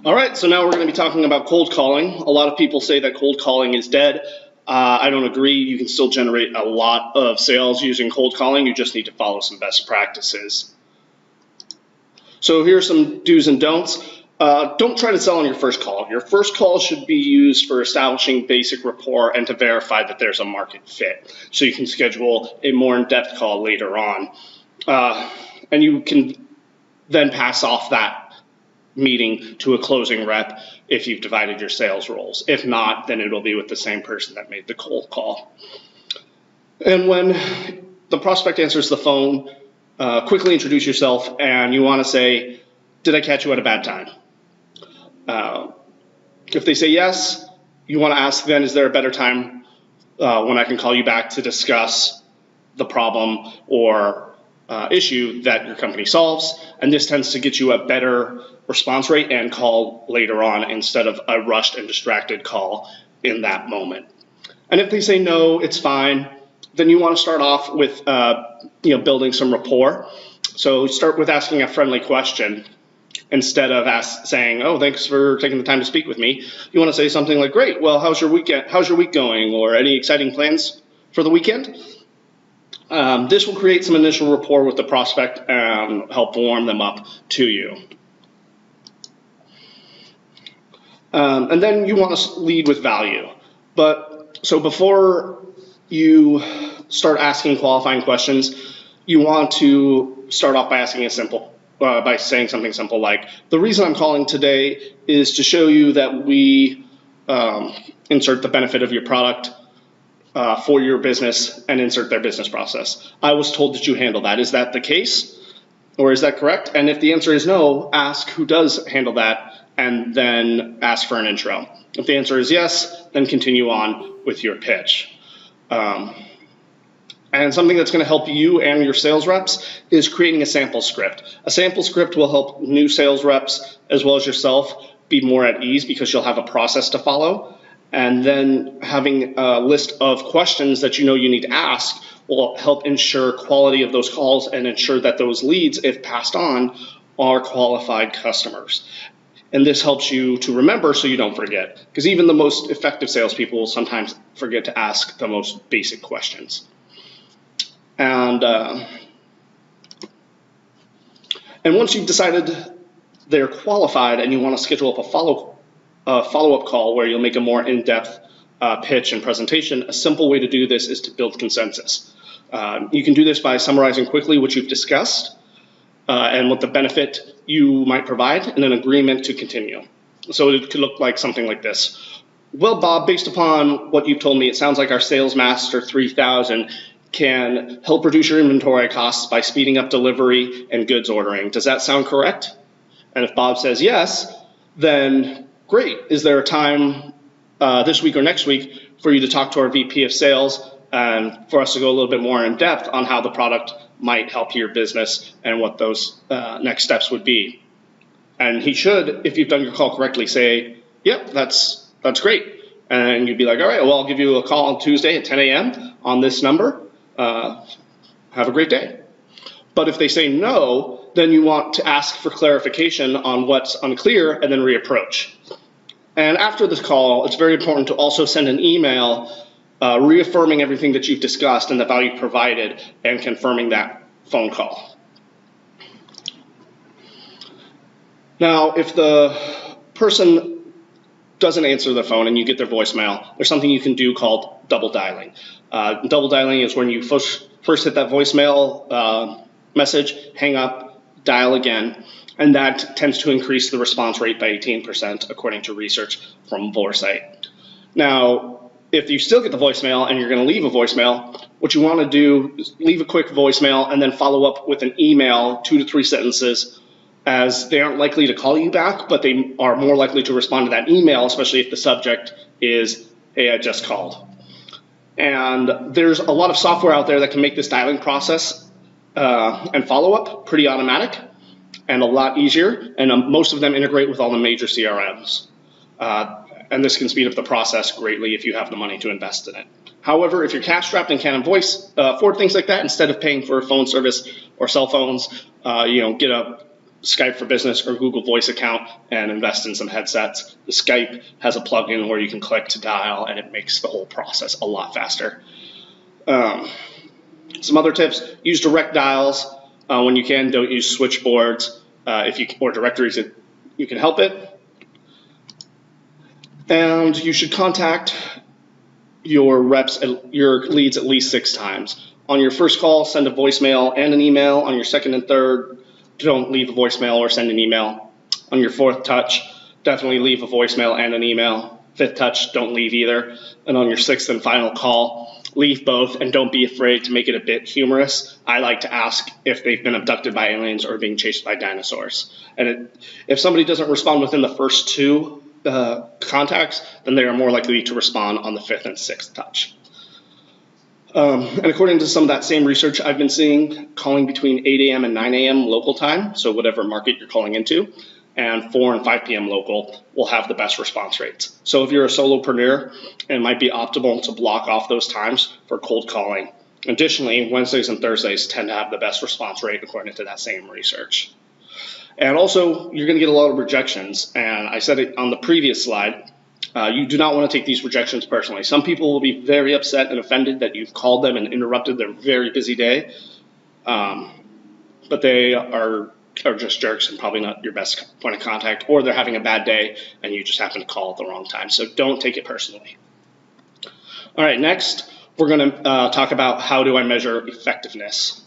All right, so now we're going to be talking about cold calling. A lot of people say that cold calling is dead. I don't agree. You can still generate a lot of sales using cold calling. You just need to follow some best practices. So here are some do's and don'ts. Don't try to sell on your first call. Your first call should be used for establishing basic rapport and to verify that there's a market fit. So you can schedule a more in-depth call later on. And you can then pass off that meeting to a closing rep if you've divided your sales roles. If not, then it'll be with the same person that made the cold call. And when the prospect answers the phone, quickly introduce yourself, and you want to say, "Did I catch you at a bad time?" If they say yes, you want to ask then, "Is there a better time when I can call you back to discuss the problem or issue that your company solves?" And this tends to get you a better response rate and call later on instead of a rushed and distracted call in that moment. And if they say no, it's fine, then you want to start off with building some rapport. So start with asking a friendly question instead of saying, "Oh, thanks for taking the time to speak with me." You want to say something like, "Great, well, how's your weekend? How's your week going?" Or "Any exciting plans for the weekend?" This will create some initial rapport with the prospect and help warm them up to you. And then you want to lead with value. So before you start asking qualifying questions, you want to start off by asking by saying something simple like, "The reason I'm calling today is to show you that we insert the benefit of your product for your business," and insert their business process. "I was told that you handle that. Is that the case? Or is that correct?" And if the answer is no, ask who does handle that, and then ask for an intro. If the answer is yes, then continue on with your pitch. And something that's going to help you and your sales reps is creating a sample script. A sample script will help new sales reps as well as yourself be more at ease because you'll have a process to follow. And then having a list of questions that you know you need to ask will help ensure quality of those calls and ensure that those leads, if passed on, are qualified customers. And this helps you to remember so you don't forget, because even the most effective salespeople will sometimes forget to ask the most basic questions. And once you've decided they're qualified and you want to schedule up a follow-up call where you'll make a more in-depth pitch and presentation, a simple way to do this is to build consensus. You can do this by summarizing quickly what you've discussed and what the benefit you might provide, and an agreement to continue. So it could look like something like this. "Well, Bob, based upon what you've told me, it sounds like our Sales Master 3000 can help reduce your inventory costs by speeding up delivery and goods ordering. Does that sound correct?" And if Bob says yes, then great. Is there a time this week or next week for you to talk to our VP of Sales and for us to go a little bit more in depth on how the product might help your business and what those next steps would be? And he should, if you've done your call correctly, say, "Yep, that's great." And you'd be like, "All right, well, I'll give you a call on Tuesday at 10 a.m. on this number. Have a great day." But if they say no, then you want to ask for clarification on what's unclear and then reapproach. And after this call, it's very important to also send an email reaffirming everything that you've discussed and the value provided and confirming that phone call. Now, if the person doesn't answer the phone and you get their voicemail, there's something you can do called double dialing. Double dialing is when you first hit that voicemail message, hang up, dial again, and that tends to increase the response rate by 18% according to research from Vorsight. Now, if you still get the voicemail and you're going to leave a voicemail, what you want to do is leave a quick voicemail and then follow up with an email, 2 to 3 sentences, as they aren't likely to call you back, but they are more likely to respond to that email, especially if the subject is, "Hey, I just called." And there's a lot of software out there that can make this dialing process and follow-up pretty automatic and a lot easier, and most of them integrate with all the major CRMs. And this can speed up the process greatly if you have the money to invest in it. However, if you're cash-strapped and can't afford things like that, instead of paying for a phone service or cell phones, get a Skype for Business or Google Voice account and invest in some headsets. The Skype has a plugin where you can click to dial, and it makes the whole process a lot faster. Some other tips: use direct dials when you can. Don't use switchboards or directories if you can help it. And you should contact your leads at least 6 times. On your first call, send a voicemail and an email. On your second and third, don't leave a voicemail or send an email. On your fourth touch, definitely leave a voicemail and an email. Fifth touch, don't leave either. And on your sixth and final call, leave both, and don't be afraid to make it a bit humorous. I like to ask if they've been abducted by aliens or being chased by dinosaurs. And if somebody doesn't respond within the first 2 contacts, then they are more likely to respond on the 5th and 6th touch. And according to some of that same research, I've been seeing calling between 8 a.m. and 9 a.m. local time, so whatever market you're calling into, and 4 and 5 p.m. local will have the best response rates. So if you're a solopreneur, it might be optimal to block off those times for cold calling. Additionally, Wednesdays and Thursdays tend to have the best response rate according to that same research. And also, you're going to get a lot of rejections, and I said it on the previous slide. You do not want to take these rejections personally. Some people will be very upset and offended that you've called them and interrupted their very busy day, but they are just jerks and probably not your best point of contact, or they're having a bad day and you just happen to call at the wrong time. So don't take it personally. All right, next we're going to talk about how do I measure effectiveness.